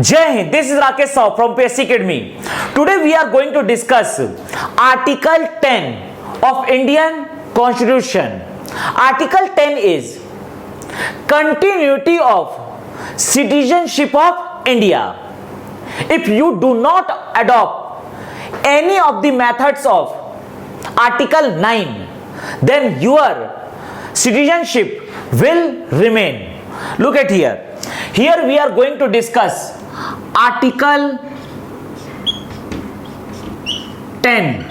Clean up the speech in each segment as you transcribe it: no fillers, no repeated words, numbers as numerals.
Jai Hind, this is Rakesh Sahu from PSC Academy. Today we are going to discuss Article 10 of Indian Constitution. Article 10 is continuity of citizenship of India. If you do not adopt any of the methods of Article 9, then your citizenship will remain. Look at here. Here we are going to discuss Article 10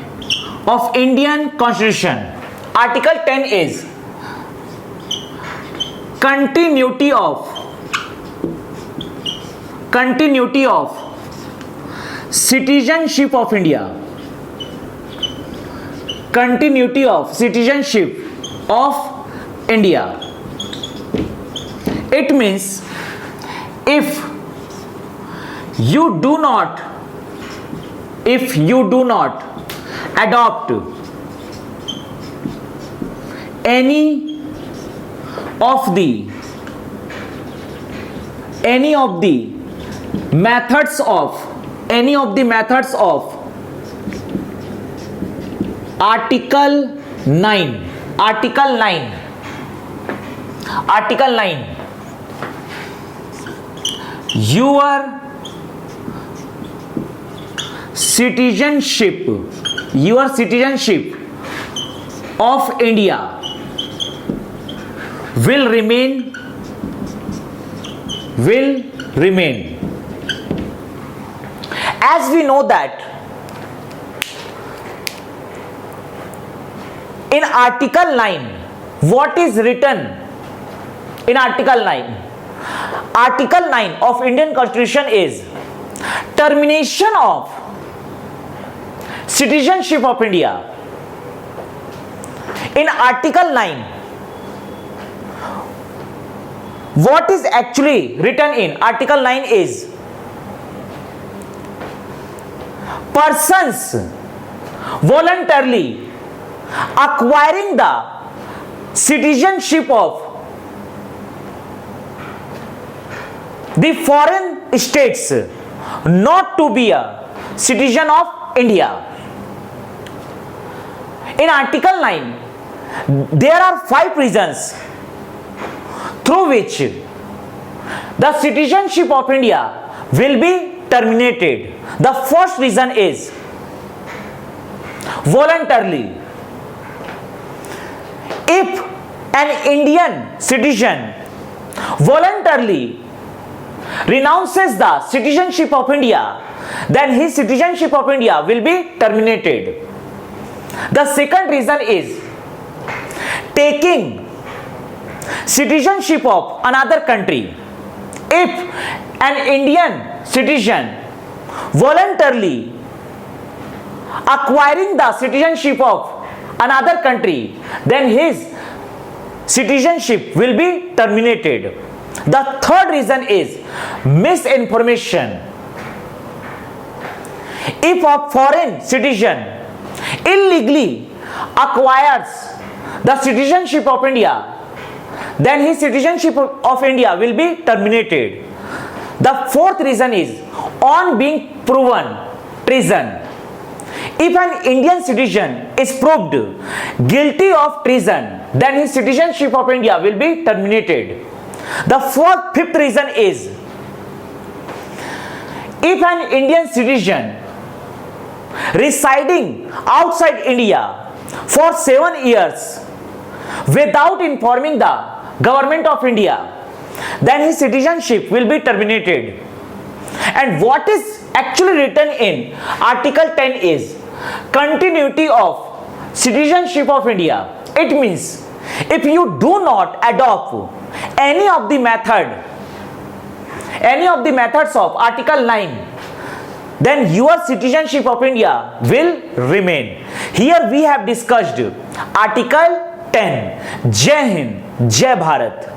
of Indian Constitution. Article 10 is continuity of citizenship of India. Continuity of citizenship of India. It means if you do not adopt any of the methods of Article 9, your citizenship of India will remain. As we know that in Article 9, what is written in Article 9? Article 9 of Indian Constitution is termination of citizenship of India. In Article 9, what is actually written in Article 9 is persons voluntarily acquiring the citizenship of the foreign states not to be a citizen of India. In Article 9, there are 5 reasons through which the citizenship of India will be terminated. The first reason is voluntarily. If an Indian citizen voluntarily renounces the citizenship of India, then his citizenship of India will be terminated. The second reason is taking citizenship of another country. If an Indian citizen voluntarily acquiring the citizenship of another country, then his citizenship will be terminated. The third reason is misinformation. If a foreign citizen illegally acquires the citizenship of India, then his citizenship of India will be terminated. The fourth reason is on being proven treason. If an Indian citizen is proved guilty of treason, then his citizenship of India will be terminated. The fifth reason is if an Indian citizen residing outside India for 7 years without informing the government of India, then his citizenship will be terminated. And what is actually written in Article 10 is continuity of citizenship of India. It means if you do not adopt any of the methods of Article 9, then your citizenship of India will remain. Here we have discussed Article 10. Jai Hind, Jai Bharat.